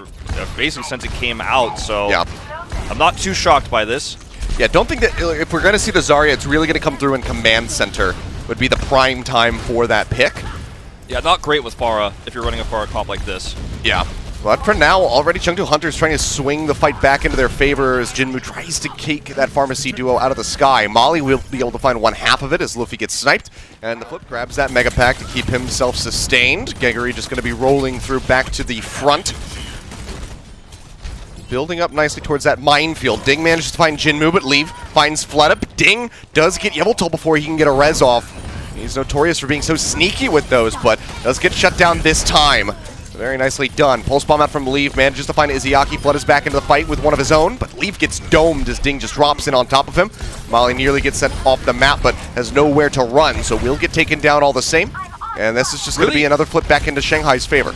for basically since it came out, so yeah. I'm not too shocked by this. Yeah, don't think that if we're going to see the Zarya, it's really going to come through in Command Center. Would be the prime time for that pick. Yeah, not great with Pharah if you're running a Pharah comp like this. Yeah. But for now, already Chengdu Hunters trying to swing the fight back into their favor as Jinmu tries to kick that Pharmacy duo out of the sky. Molly will be able to find one half of it as Luffy gets sniped. And the flip grabs that Mega Pack to keep himself sustained. Geguri just going to be rolling through back to the front. Building up nicely towards that minefield. Ding manages to find Jinmu, but Leave finds Flutup. Ding does get Yveltal before he can get a res off. He's notorious for being so sneaky with those, but does get shut down this time. Very nicely done. Pulse Bomb out from Leave, manages to find Izayaki. Flood is back into the fight with one of his own, but Leave gets domed as Ding just drops in on top of him. Molly nearly gets sent off the map, but has nowhere to run, so will get taken down all the same. And this is just going to be another flip back into Shanghai's favor.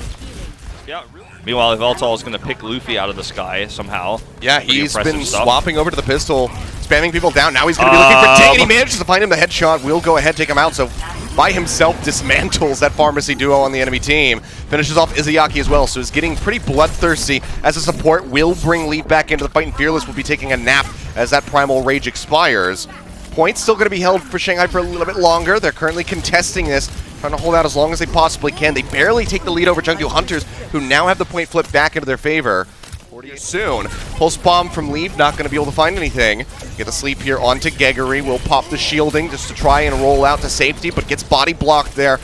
Yeah, really. Meanwhile, Yveltal is going to pick Luffy out of the sky somehow. Yeah, he's been swapping over to the pistol, spamming people down. Now he's going to be looking for Ding, and he manages to find him the headshot. Will go ahead, take him out, so by himself dismantles that Pharmacy duo on the enemy team. Finishes off Izayaki as well, so is getting pretty bloodthirsty as a support. Will bring Leaf back into the fight, and Fearless will be taking a nap as that Primal Rage expires. Points still going to be held for Shanghai for a little bit longer. They're currently contesting this, trying to hold out as long as they possibly can. They barely take the lead over Chengdu Hunters, who now have the point flipped back into their favor. 48 soon. Pulse Bomb from Leave, not going to be able to find anything. Get the sleep here onto Geguri. Will pop the shielding just to try and roll out to safety, but gets body blocked there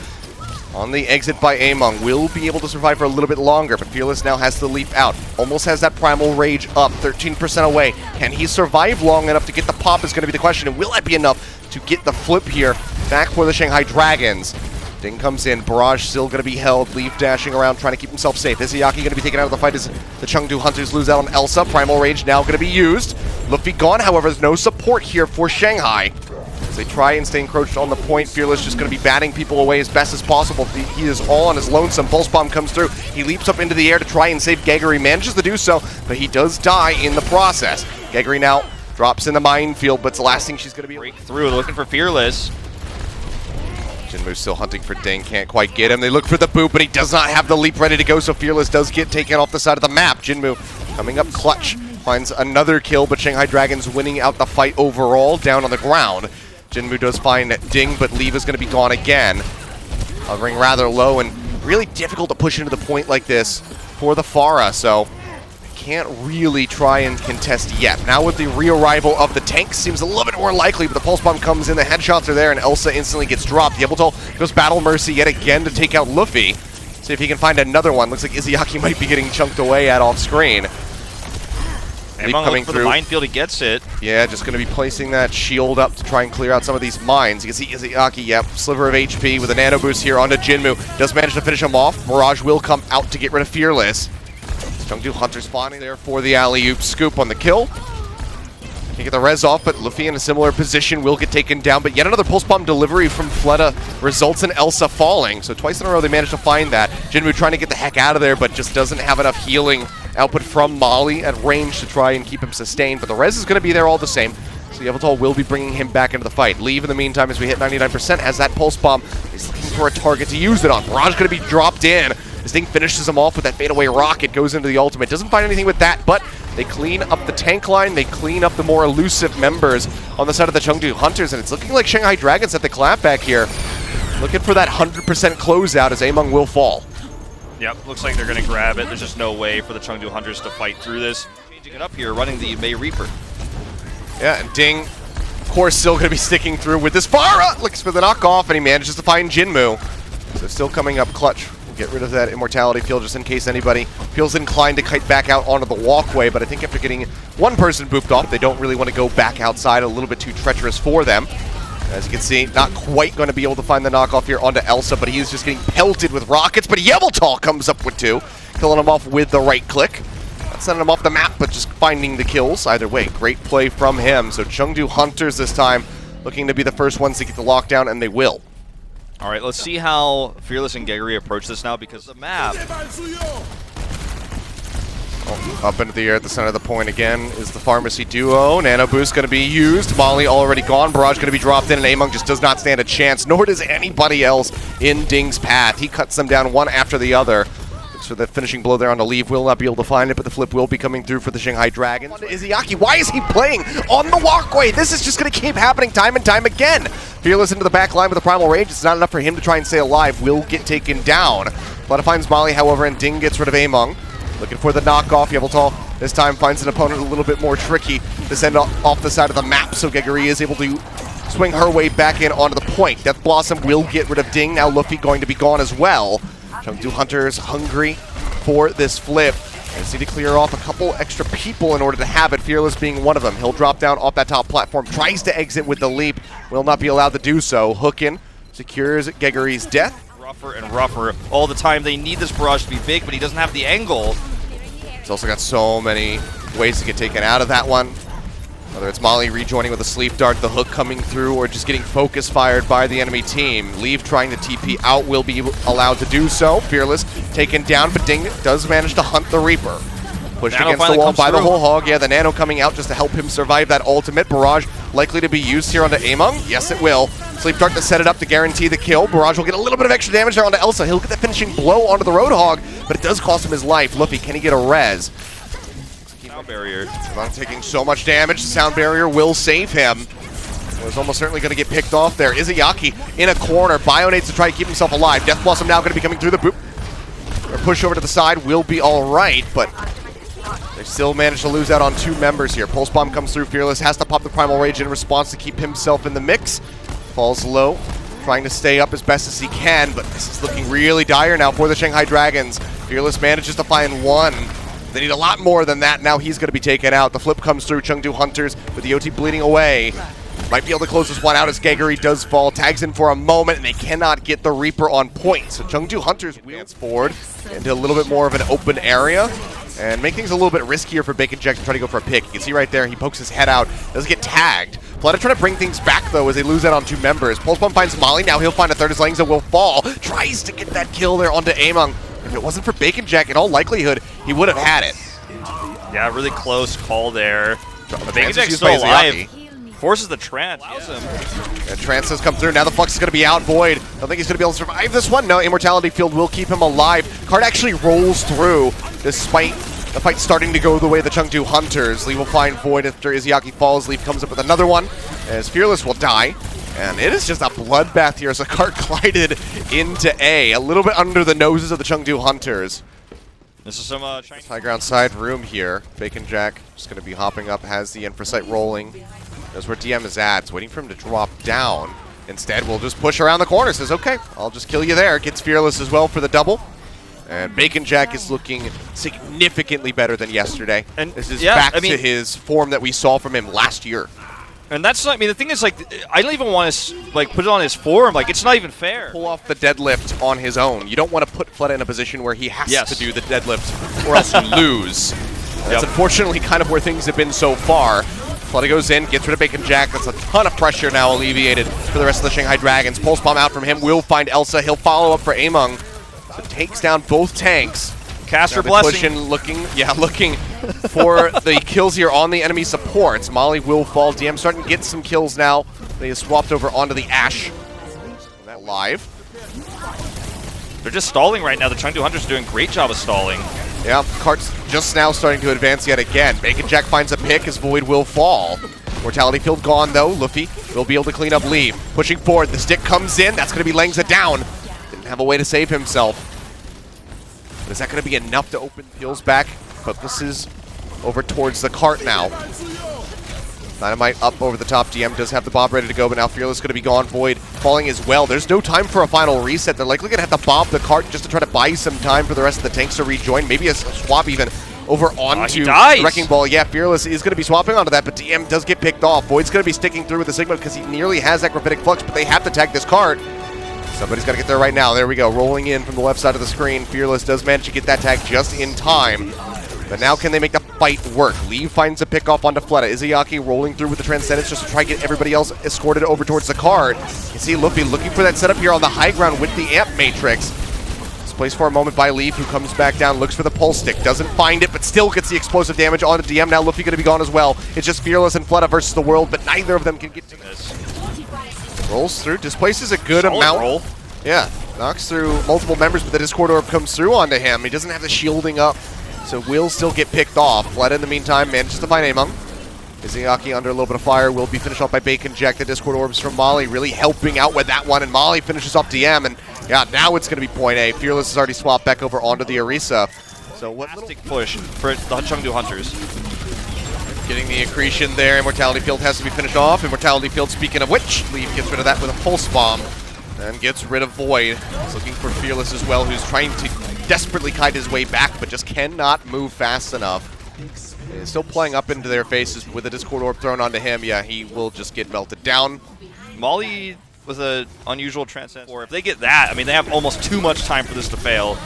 on the exit by Among. Will be able to survive for a little bit longer, but Fearless now has to leap out. Almost has that Primal Rage up, 13% away. Can he survive long enough to get the pop is going to be the question, and will that be enough to get the flip here back for the Shanghai Dragons? Ding comes in, Barrage still going to be held, Leaf dashing around, trying to keep himself safe. Izayaki going to be taken out of the fight as the Chengdu Hunters lose out on Elsa. Primal Rage now going to be used. Luffy gone, however, there's no support here for Shanghai. As they try and stay encroached on the point, Fearless just going to be batting people away as best as possible. He is all on his lonesome. Pulse Bomb comes through. He leaps up into the air to try and save Geguri. Manages to do so, but he does die in the process. Geguri now drops in the minefield, but it's the last thing she's going to be. Break through, looking for Fearless. Jinmu's still hunting for Ding, can't quite get him. They look for the boot, but he does not have the leap ready to go, so Fearless does get taken off the side of the map. Jinmu coming up clutch, finds another kill, but Shanghai Dragons winning out the fight overall, down on the ground. Jinmu does find Ding, but Leave is going to be gone again. Hovering rather low, and really difficult to push into the point like this for the Pharah, so can't really try and contest yet. Now with the re-arrival of the tank, seems a little bit more likely, but the Pulse Bomb comes in, the headshots are there, and Elsa instantly gets dropped. Yveltal goes Battle Mercy yet again to take out Luffy. See if he can find another one. Looks like Izayaki might be getting chunked away at off screen. Coming through the minefield, he gets it. Yeah, just going to be placing that shield up to try and clear out some of these mines. You can see Izayaki, yep, sliver of HP with a nano boost here onto Jinmu. Does manage to finish him off. Mirage will come out to get rid of Fearless. Chengdu Hunter spawning there for the alley-oop scoop on the kill. Can't get the res off, but Luffy in a similar position will get taken down. But yet another Pulse Bomb delivery from Fleta results in Elsa falling. So twice in a row they managed to find that. Jinmu trying to get the heck out of there, but just doesn't have enough healing output from Molly at range to try and keep him sustained. But the res is going to be there all the same. So Yveltal will be bringing him back into the fight. Leave in the meantime as we hit 99% as that Pulse Bomb is looking for a target to use it on. Barrage going to be dropped in. This thing finishes him off with that fadeaway rocket, goes into the ultimate. Doesn't find anything with that, but they clean up the tank line. They clean up the more elusive members on the side of the Chengdu Hunters, and it's looking like Shanghai Dragons at the clap back here. Looking for that 100% closeout as Among will fall. Yep, looks like they're going to grab it. There's just no way for the Chengdu Hunters to fight through this. Changing it up here, running the May Reaper. Yeah, and Ding, of course, still going to be sticking through with this Pharah. Looks for the knockoff, and he manages to find Jinmu. So still coming up clutch. Get rid of that immortality field just in case anybody feels inclined to kite back out onto the walkway, but I think after getting one person booped off, they don't really want to go back outside, a little bit too treacherous for them. As you can see, not quite going to be able to find the knockoff here onto Elsa, but he's just getting pelted with rockets, but Yveltal comes up with two, killing him off with the right click. Not sending him off the map, but just finding the kills. Either way, great play from him. So Chengdu Hunters this time looking to be the first ones to get the lockdown, and they will. All right, let's see how Fearless and Geguri approach this now because the map. Oh, up into the air at the center of the point again is the Pharmacy duo. Nano Boost going to be used. Molly already gone. Barrage going to be dropped in, and Among just does not stand a chance, nor does anybody else in Ding's path. He cuts them down one after the other. Looks for the finishing blow there on the leave. Will not be able to find it, but the flip will be coming through for the Shanghai Dragons. Izayaki, why is he playing on the walkway? This is just going to keep happening time and time again. Fearless into the back line with a primal rage. It's not enough for him to try and stay alive. Will get taken down. Fleta finds Molly, however, and Ding gets rid of Among. Looking for the knockoff. Yveltal this time finds an opponent a little bit more tricky to send off the side of the map, so Geguri is able to swing her way back in onto the point. Death Blossom will get rid of Ding. Now Luffy going to be gone as well. Chengdu Hunters hungry for this flip. They just need to clear off a couple extra people in order to have it, Fearless being one of them. He'll drop down off that top platform, tries to exit with the leap, will not be allowed to do so. Hook in, secures Geguri's death. Rougher and rougher all the time. They need this barrage to be big, but he doesn't have the angle. He's also got so many ways to get taken out of that one. Whether it's Molly rejoining with a sleep dart, the hook coming through, or just getting focus fired by the enemy team. Leave trying to TP out, will be allowed to do so. Fearless taken down, but Ding does manage to hunt the Reaper. Pushed Nano against the wall by the through. whole hog. Yeah, the Nano coming out just to help him survive that ultimate. Barrage likely to be used here onto Among. Yes, it will. Sleep dart to set it up to guarantee the kill. Barrage will get a little bit of extra damage there onto Elsa. He'll get the finishing blow onto the Roadhog, but it does cost him his life. Luffy, can he get a res? Sound barrier. Not taking so much damage. The sound barrier will save him. Was almost certainly going to get picked off there. Izayaki in a corner. Bionates to try to keep himself alive. Death Blossom now going to be coming through the boop. Or push over to the side will be all right, but they still managed to lose out on 2 members here. Pulse Bomb comes through. Fearless has to pop the Primal Rage in response to keep himself in the mix. Falls low, trying to stay up as best as he can, but this is looking really dire now for the Shanghai Dragons. Fearless manages to find one. They need a lot more than that. Now he's going to be taken out. The flip comes through. Chengdu Hunters with the OT bleeding away. Might be able to close this one out as Geguri does fall. Tags in for a moment, and they cannot get the Reaper on point. So Chengdu Hunters advance forward into a little bit more of an open area and make things a little bit riskier for Bacon Jack to try to go for a pick. You can see right there, he pokes his head out, doesn't get tagged. Fleta trying to bring things back, though, as they lose out on 2 members. Pulse Bomb finds Molly. Now he'll find a third as Hangzhou will fall. Tries to get that kill there onto Among. If it wasn't for Bacon Jack, in all likelihood, he would have had it. Yeah, really close call there. Bacon Jack's Jack's still alive. Forces the trance. And trance has come through. Now the Flux is going to be out. Void. I don't think he's going to be able to survive this one. No, Immortality Field will keep him alive. Card actually rolls through despite the fight starting to go the way of the Chengdu Hunters. Lee will find Void after Izayaki falls. Leaf comes up with another one as Fearless will die. And it is just a bloodbath here as the cart glided into A little bit under the noses of the Chengdu Hunters. This is some high ground side room here. Bacon Jack just going to be hopping up, has the Infrasight rolling. Knows where DM is at. It's waiting for him to drop down. Instead, we'll just push around the corner. Says, okay, I'll just kill you there. Gets Fearless as well for the double. And Bacon Jack is looking significantly better than yesterday. And this is back to his form that we saw from him last year. And that's not, I mean, the thing is, like, I don't even want to, like, put it on his form. Like, it's not even fair. Pull off the deadlift on his own. You don't want to put Fleta in a position where he has to do the deadlift or else you lose. That's unfortunately kind of where things have been so far. Fleta goes in, gets rid of Bacon Jack. That's a ton of pressure now alleviated for the rest of the Shanghai Dragons. Pulse Bomb out from him. Will find Elsa. He'll follow up for Among. So takes down both tanks. Caster Blessing. Looking for the kills here on the enemy supports. Molly will fall. DM starting to get some kills now. They have swapped over onto the Ashe. That live. They're just stalling right now. The Chengdu Hunters are doing a great job of stalling. Yeah, Cart's just now starting to advance yet again. Bacon Jack finds a pick as Void will fall. Mortality Field gone though. Luffy will be able to clean up Leave. Pushing forward, the stick comes in. That's going to be Langza down. Didn't have a way to save himself. But is that going to be enough to open Peels back? Focuses over towards the cart now. Dynamite up over the top. DM does have the Bob ready to go, but now Fearless is going to be gone. Void falling as well. There's no time for a final reset. They're likely going to have to bob the cart just to try to buy some time for the rest of the tanks to rejoin. Maybe a swap even over onto Wrecking Ball. Yeah, Fearless is going to be swapping onto that, but DM does get picked off. Void's going to be sticking through with the Sigma because he nearly has that Graphitic Flux, but they have to tag this cart. Somebody's got to get there right now. There we go. Rolling in from the left side of the screen. Fearless does manage to get that tag just in time. But now can they make the fight work? Lee finds a pick off onto Fleta. Izayaki rolling through with the Transcendence just to try to get everybody else escorted over towards the card. You see Luffy looking for that setup here on the high ground with the Amp Matrix. Displaced for a moment by Leaf, who comes back down, looks for the Pulse Stick. Doesn't find it, but still gets the explosive damage onto DM. Now Luffy going to be gone as well. It's just Fearless and Fleta versus the world, but neither of them can get to this. Rolls through, displaces a good amount Yeah, knocks through multiple members, but the Discord Orb comes through onto him. He doesn't have the shielding up, so will still get picked off. Fled in the meantime manages to find Among. Izayaki under a little bit of fire will be finished off by Bacon Jack. The Discord Orbs from Molly really helping out with that one, and Molly finishes off DM, and yeah, now it's going to be point A. Fearless has already swapped back over onto the Orisa. So what fantastic push for the Chengdu Hunters. Getting the accretion there. Immortality Field has to be finished off. Immortality Field, speaking of which, Leaf gets rid of that with a Pulse Bomb and gets rid of Void. He's looking for Fearless as well, who's trying to desperately kite his way back, but just cannot move fast enough. He's still playing up into their faces with a Discord Orb thrown onto him. Yeah, he will just get melted down. Molly with an unusual transcend. Or if they get that, I mean, they have almost too much time for this to fail.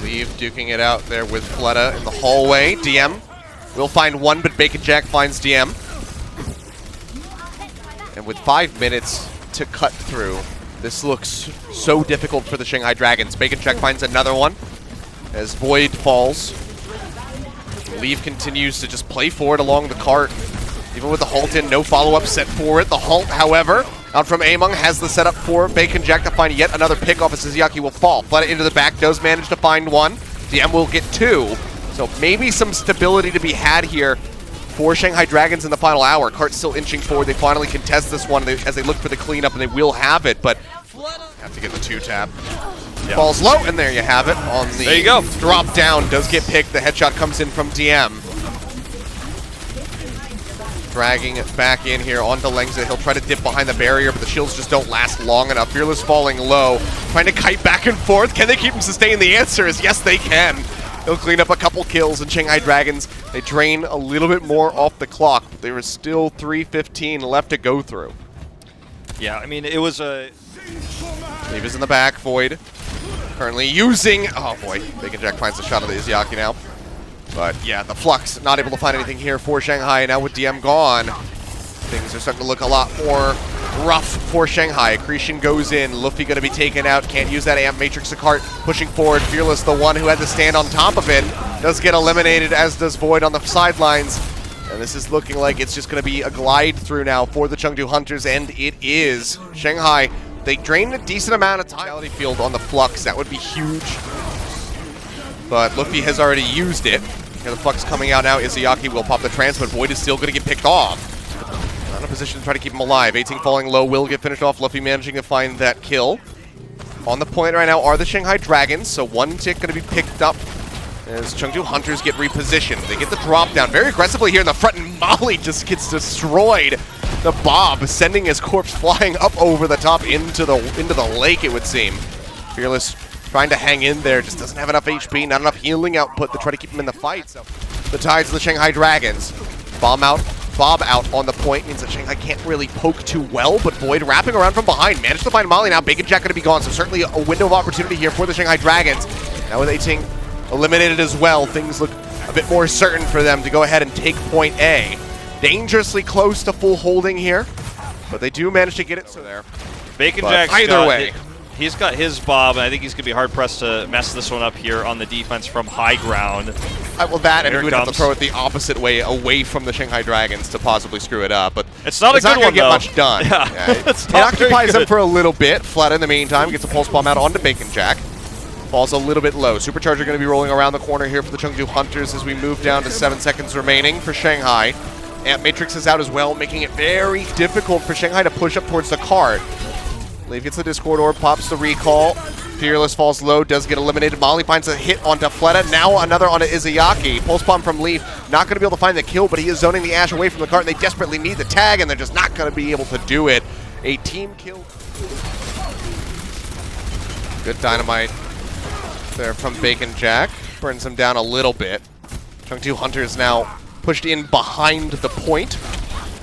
Leave duking it out there with Fleta in the hallway. DM will find one, but Bacon Jack finds DM. And with 5 minutes to cut through, this looks so difficult for the Shanghai Dragons. Bacon Jack finds another one as Void falls. Leave continues to just play forward along the cart. Even with the halt in, no follow-up set for it. The halt, however, out from Among has the setup for Bacon Jack to find yet another pick off as Izayaki will fall. Fleta into the back, does manage to find one. DM will get two. So maybe some stability to be had here for Shanghai Dragons in the final hour. Cart's still inching forward. They finally contest this one as they look for the cleanup, and they will have it, but have to get the two-tap. Yep. Falls low, and there you have it on the there you go. Drop down. Does get picked. The headshot comes in from DM. Dragging it back in here onto Lengza. He'll try to dip behind the barrier, but the shields just don't last long enough. Fearless falling low, trying to kite back and forth. Can they keep him sustained? The answer is yes, they can. He'll clean up a couple kills, and Shanghai Dragons, they drain a little bit more off the clock. But there is still 3:15 left to go through. Yeah, I mean, it was a... Leave is in the back. Void currently using... Oh, boy. Bacon Jack finds the shot of the Izayaki now. But, yeah, the Flux not able to find anything here for Shanghai. Now with DM gone, things are starting to look a lot more rough for Shanghai. Accretion goes in. Luffy going to be taken out. Can't use that Amp Matrix to cart. Pushing forward. Fearless, the one who had to stand on top of it, does get eliminated, as does Void on the sidelines. And this is looking like it's just going to be a glide through now for the Chengdu Hunters, and it is. Shanghai, they drained a decent amount of time. Field on the Flux, that would be huge. But Luffy has already used it. Here the Flux coming out now. Izayaki will pop the trance, but Void is still going to get picked off. Not in a position to try to keep him alive. 18 falling low, will get finished off. Luffy managing to find that kill. On the point right now are the Shanghai Dragons, so one tick going to be picked up as Chengdu Hunters get repositioned. They get the drop down very aggressively here in the front, and Molly just gets destroyed. The Bob sending his corpse flying up over the top into the lake, it would seem. Fearless trying to hang in there, just doesn't have enough HP, not enough healing output to try to keep him in the fight. So the Tides of the Shanghai Dragons. Bob out on the point means that Shanghai can't really poke too well, but Void wrapping around from behind, managed to find Molly now. Bacon Jack going to be gone, so certainly a window of opportunity here for the Shanghai Dragons. Now with 18 eliminated as well, things look a bit more certain for them to go ahead and take point A. Dangerously close to full holding here, but they do manage to get it. So there. Bacon But Jack's either way, he's got his Bob, and I think he's going to be hard-pressed to mess this one up here on the defense from high ground. well, that, and Here he would have to throw it the opposite way, away from the Shanghai Dragons to possibly screw it up. But it's not a good one, gonna get though. much done. Yeah, it occupies them for a little bit. Fleta in the meantime gets a pulse bomb out onto Bacon Jack. Falls a little bit low. Supercharger going to be rolling around the corner here for the Chengdu Hunters as we move down to 7 seconds remaining for Shanghai. Amp Matrix is out as well, making it very difficult for Shanghai to push up towards the cart. Leaf gets the Discord Orb, pops the recall. Fearless falls low, does get eliminated. Molly finds a hit onto Fleta. Now another onto Izayaki. Pulse bomb from Leaf. Not going to be able to find the kill, but he is zoning the Ash away from the cart. And they desperately need the tag, and they're just not going to be able to do it. A team kill. Good dynamite there from Bacon Jack. Burns him down a little bit. Chengdu Hunters now pushed in behind the point.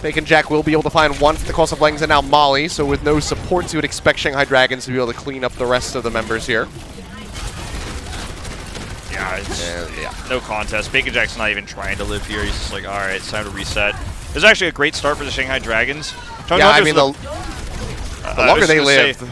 Bacon Jack will be able to find one for the cost of Langs, and now Molly. So with no supports, you would expect Shanghai Dragons to be able to clean up the rest of the members here. Yeah, it's no contest. Bacon Jack's not even trying to live here. He's just like, all right, it's time to reset. This is actually a great start for the Shanghai Dragons. Yeah, I mean, the longer they live.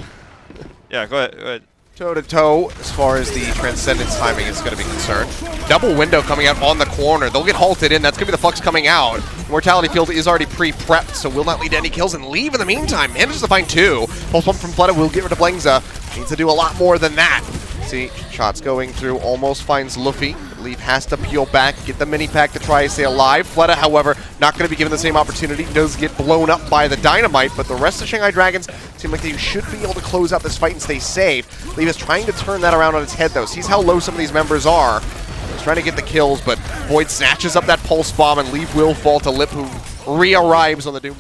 Yeah, go ahead. toe-to-toe as far as the Transcendence timing is going to be concerned. Double window coming out on the corner. They'll get halted in. That's going to be the Flux coming out. Mortality Field is already pre-prepped, so will not lead to any kills. And Leave, in the meantime, manages to find 2. Pulse Pump from Fleta will get rid of Blengza. Needs to do a lot more than that. See, shots going through, almost finds Luffy. Leave has to peel back, get the mini pack to try and stay alive. Fleta, however, not going to be given the same opportunity. Does get blown up by the dynamite, but the rest of Shanghai Dragons seem like they should be able to close out this fight and stay safe. Leave is trying to turn that around on its head, though. Sees how low some of these members are. He's trying to get the kills, but Void snatches up that pulse bomb, and Leave will fall to Lip, who re-arrives on the Doom.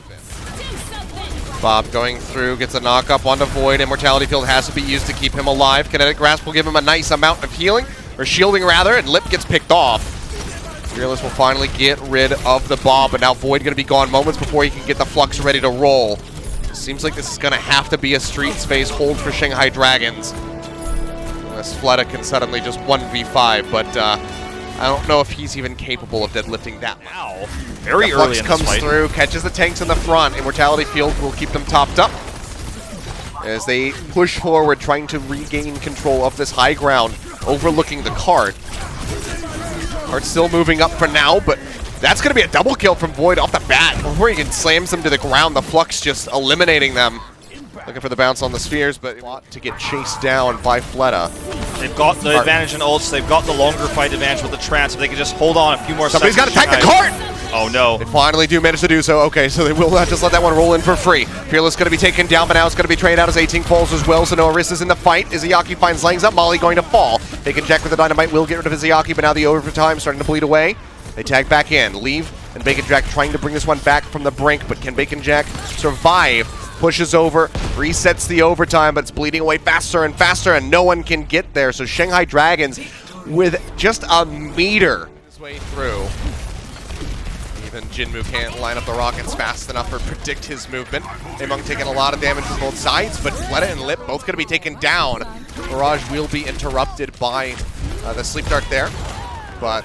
Bob going through, gets a knock-up onto Void. Immortality Field has to be used to keep him alive. Kinetic Grasp will give him a nice amount of healing, or shielding rather, and Lip gets picked off. Fearless will finally get rid of the bomb, but now Void going to be gone moments before he can get the Flux ready to roll. Seems like this is going to have to be a street space hold for Shanghai Dragons. Unless Fleta can suddenly just 1v5, but I don't know if he's even capable of deadlifting that much. Wow. Very early in this comes fight. through, catches the tanks in the front. Immortality Field will keep them topped up as they push forward, trying to regain control of this high ground, overlooking the cart. Cart's still moving up for now, but that's going to be a double kill from Void off the bat. Before he can slams them to the ground, the Flux just eliminating them. Looking for the bounce on the spheres, but a lot to get chased down by Fleta. They've got the advantage in ults. They've got the longer fight advantage with the trance. If they can just hold on a few more Somebody's seconds. got to attack the cart! Oh no. They finally do manage to do so. Okay, so they will not just let that one roll in for free. Fearless going to be taken down, but now it's going to be traded out as 18 falls as well, so no Aris is in the fight. Izayaki finds Langs up. Molly going to fall. They can check with the dynamite, will get rid of Izayaki, but now the overtime starting to bleed away. They tag back in. Leave and Bacon Jack trying to bring this one back from the brink, but can Bacon Jack survive? Pushes over, resets the overtime, but it's bleeding away faster and faster, and no one can get there. So Shanghai Dragons with just a meter his way through. Even Jinmu can't line up the rockets fast enough or predict his movement. Among taking a lot of damage from both sides, but Fleta and Lip both going to be taken down. Barrage will be interrupted by the Sleep Dart there, but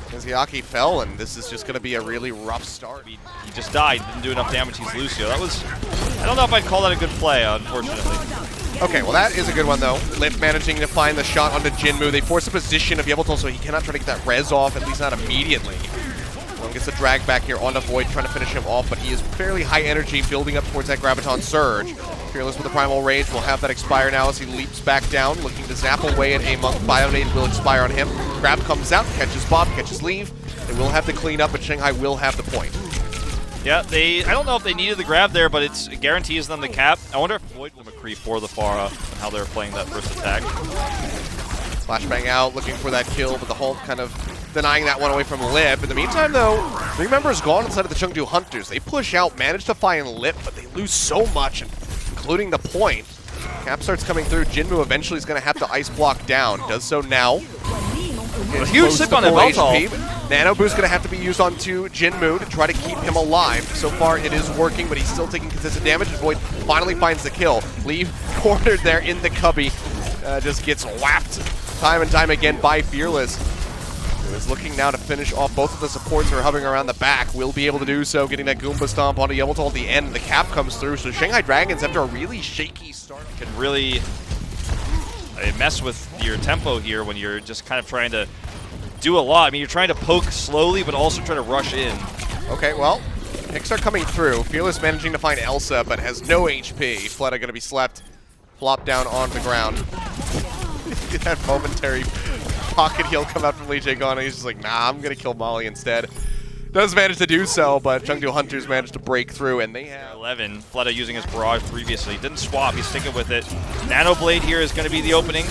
Izayaki fell, and this is just going to be a really rough start. He just died, didn't do enough damage. He's Lucio. That was, I don't know if I'd call that a good play, unfortunately. Okay, well that is a good one though. Lip managing to find the shot onto Jinmu. They force a position of Yabutol, so he cannot try to get that res off, at least not immediately. One gets a drag back here onto Void, trying to finish him off, but he is fairly high energy, building up towards that Graviton Surge. Fearless with the Primal Rage will have that expire now as he leaps back down, looking to zap away at a Monk. Bionade will expire on him. Grab comes out, catches Bob, catches Leave. They will have to clean up, but Shanghai will have the point. Yeah, I don't know if they needed the grab there, but it guarantees them the cap. I wonder if Void will McCree for the Pharah and how they're playing that first attack. Flashbang out, looking for that kill, but the Hulk kind of denying that one away from Lip. In the meantime, though, 3 members gone inside of the Chengdu Hunters. They push out, manage to find Lip, but they lose so much, including the point. Cap starts coming through. Jinmu eventually is going to have to ice block down. Does so now. A huge sip on that Veltal. Nano Boost going to have to be used onto Jinmu to try to keep him alive. So far, it is working, but he's still taking consistent damage. Void finally finds the kill. Leave cornered there in the cubby. Just gets whacked time and time again by Fearless. Who is looking now to finish off both of the supports who are hovering around the back. Will be able to do so, getting that Goomba Stomp onto Yabutol at the end. The cap comes through, so Shanghai Dragons, after a really shaky start, can really mess with your tempo here when you're just kind of trying to do a lot. I mean, you're trying to poke slowly, but also try to rush in. Okay, well, picks are coming through. Fearless managing to find Elsa, but has no HP. Fleta going to be slept, flop down on the ground. That momentary pocket heal come out from Lee Jae Gon, and he's just like, nah, I'm going to kill Molly instead. Does manage to do so, but Chengdu Hunters managed to break through, and they have 11. Fleta using his barrage previously. Didn't swap, he's sticking with it. Nano Blade here is going to be the opening.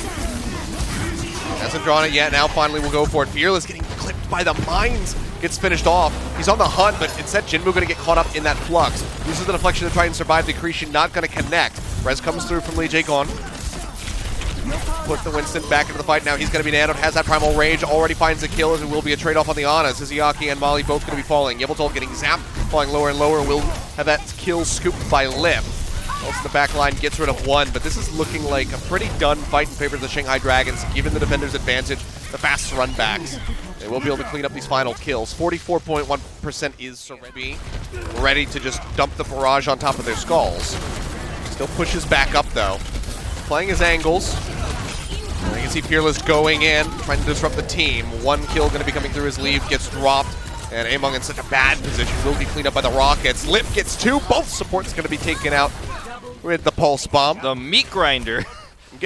Hasn't drawn it yet, now finally we'll go for it. Fearless getting clipped by the mines. Gets finished off. He's on the hunt, but instead Jinmu going to get caught up in that flux. Uses the deflection to try and survive the accretion, not going to connect. Res comes through from Lee Jae Gon. Put the Winston back into the fight. Now he's going to be nanoed, has that Primal Rage, already finds the kill, as it will be a trade-off on the Anas. Izayaki and Molly both going to be falling. Yabutol getting zapped, falling lower and lower, will have that kill scooped by Lip. Also the back line gets rid of one, but this is looking like a pretty done fight in favor of the Shanghai Dragons, given the defenders' advantage, the fast run backs. They will be able to clean up these final kills. 44.1% is ready to just dump the barrage on top of their skulls. Still pushes back up though. Playing his angles. can see Fearless going in, trying to disrupt the team. One kill going to be coming through his leave, gets dropped. And Among in such a bad position, will be cleaned up by the Rockets. Lip gets 2, both supports going to be taken out with the Pulse Bomb. The meat grinder.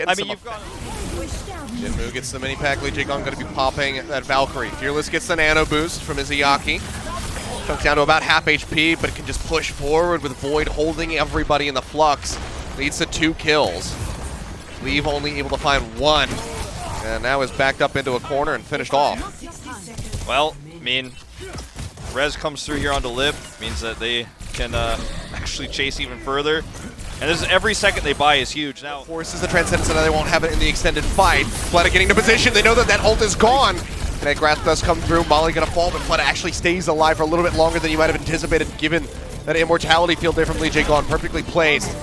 I mean, you've got... Jinmu gets the mini pack. Lee Jae-gon going to be popping that Valkyrie. Fearless gets the nano boost from Izayaki. Chunks down to about half HP, but it can just push forward with Void holding everybody in the flux. Leads to 2 kills. Leave only able to find 1. And now is backed up into a corner and finished off. Well, I mean, Rez comes through here onto Lip. Means that they can actually chase even further. And this is every second they buy is huge. Now forces the Transcendence, and now they won't have it in the extended fight. Fleta getting to position. They know that that ult is gone. And that grasp does come through. Molly gonna fall, but Fleta actually stays alive for a little bit longer than you might have anticipated, given that immortality field there from Lee Jae-gon, perfectly placed.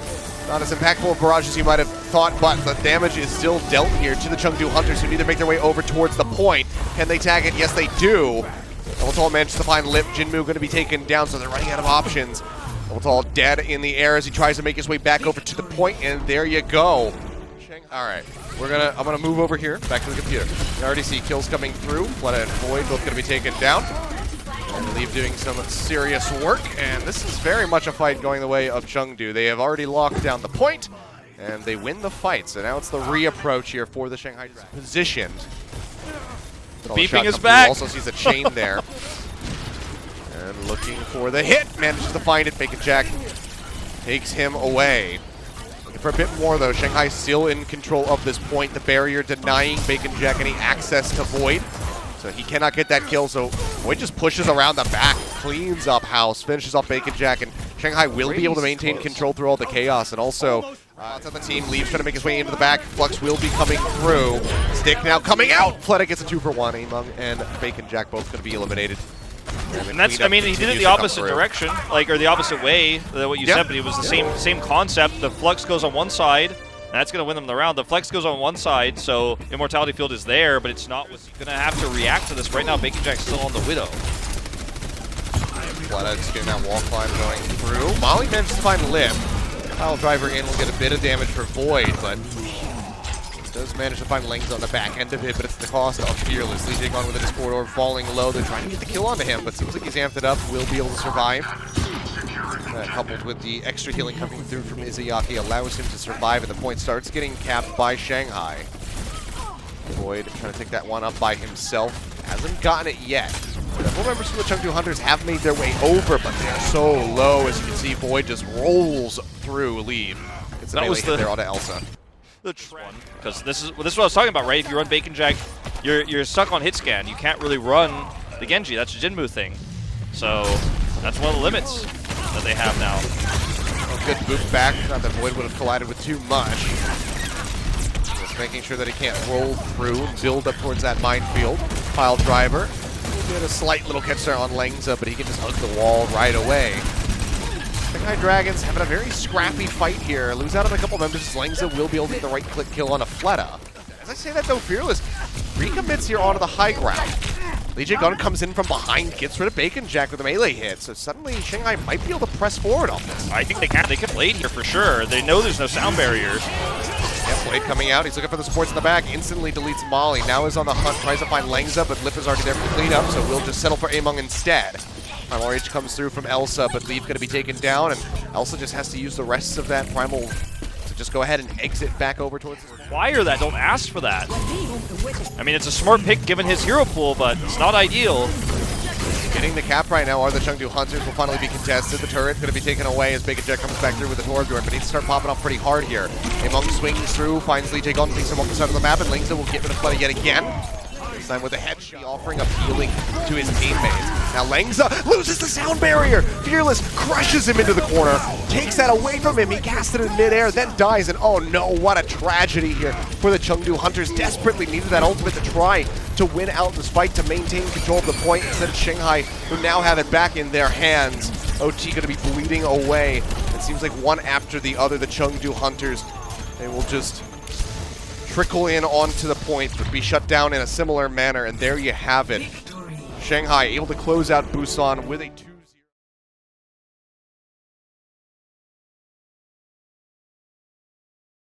Not as impactful of barrage as you might have thought, but the damage is still dealt here to the Chengdu Hunters, who need to make their way over towards the point. Can they tag it? Yes, they do. Double manages to find Lip. Jinmu going to be taken down, so they're running out of options. Double dead in the air as he tries to make his way back over to the point, and there you go. All right, I'm gonna move over here, back to the computer. You already see kills coming through. Fleta and Void both going to be taken down. And Leave doing some serious work, and this is very much a fight going the way of Chengdu. They have already locked down the point, and they win the fight. So now it's the re-approach here for the Shanghai Dragons. Positioned. Beeping is back. Also sees a chain there. And looking for the hit. Manages to find it. Bacon Jack takes him away. Looking for a bit more, though. Shanghai still in control of this point. The barrier denying Bacon Jack any access to Void. So he cannot get that kill, so Void just pushes around the back, cleans up house, finishes off Bacon Jack, and Shanghai will be able to maintain control through all the chaos. And also, it's on the team. Leaves trying to make his way into the back. Flux will be coming through. Stick now coming out. Fleta gets a 2-for-1. Among and Bacon Jack both going to be eliminated. And that's, I mean, he did it the opposite direction, like, or the opposite way than what you said, but it was the same concept. The Flux goes on one side. That's going to win them the round. The Flex goes on one side, so Immortality Field is there, but it's not what's going to have to react to this. Right now, Bacon Jack's still on the Widow. Fleta just getting that wall climb going through. Molly manages to find Lip. Pile driver in will get a bit of damage for Void, but does manage to find Lings on the back end of it, but it's the cost of Fearless. Leading on within his corridor, falling low. They're trying to get the kill onto him, but seems like he's amped it up. Will be able to survive. Coupled with the extra healing coming through from Izayaki allows him to survive, and the point starts getting capped by Shanghai. Void trying to take that one up by himself. Hasn't gotten it yet. Several members from the Chengdu Hunters have made their way over, but they are so low. As you can see, Void just rolls through Leave. It's a melee hit there onto Elsa. The trend, because this is what I was talking about, right? If you run Bacon Jack, you're stuck on hit scan. You can't really run the Genji. That's a Jinmu thing. So that's one of the limits that they have now. A good boost back. Not that Void would have collided with too much. Just making sure that he can't roll through and build up towards that minefield. Pile driver. We'll get a slight little catch there on Lengza, but he can just hug the wall right away. Shanghai Dragons having a very scrappy fight here. Lose out on a couple members. Lengza will be able to get the right-click kill on a Fleta. As I say that, though, Fearless recommits here onto the high ground. Lee Jae-gon comes in from behind, gets rid of Bacon Jack with a melee hit, so suddenly Shanghai might be able to press forward on this. I think they can. They can blade here for sure. They know there's no sound barriers. Yeah, Blade coming out. He's looking for the supports in the back. Instantly deletes Molly. Now is on the hunt. Tries to find Lengza, but Lip is already there for the cleanup, so we'll just settle for Among instead. Primal Rage comes through from Elsa, but Leave going to be taken down, and Elsa just has to use the rest of that Primal to just go ahead and exit back over towards the... Require that. Don't ask for that. I mean, it's a smart pick given his hero pool, but it's not ideal. Getting the cap right now are the Chengdu Hunters. Will finally be contested. The turret going to be taken away as Bacon Jack comes back through with the Torbjorn, but needs to start popping off pretty hard here. Among swings through, finds Lee Jae-gon, takes him off the side of the map, and Lingza will get rid of Fleta yet again. This time with a headshot, offering up healing to his teammates. Now Lengza loses the sound barrier. Fearless crushes him into the corner, takes that away from him. He casts it in midair, then dies, and oh no, what a tragedy here for the Chengdu Hunters. Desperately needed that ultimate to try to win out this fight, to maintain control of the point. Instead of Shanghai, who now have it back in their hands. OT going to be bleeding away. It seems like one after the other, the Chengdu Hunters, they will just trickle in onto the point, but be shut down in a similar manner, and there you have it. Shanghai able to close out Busan with a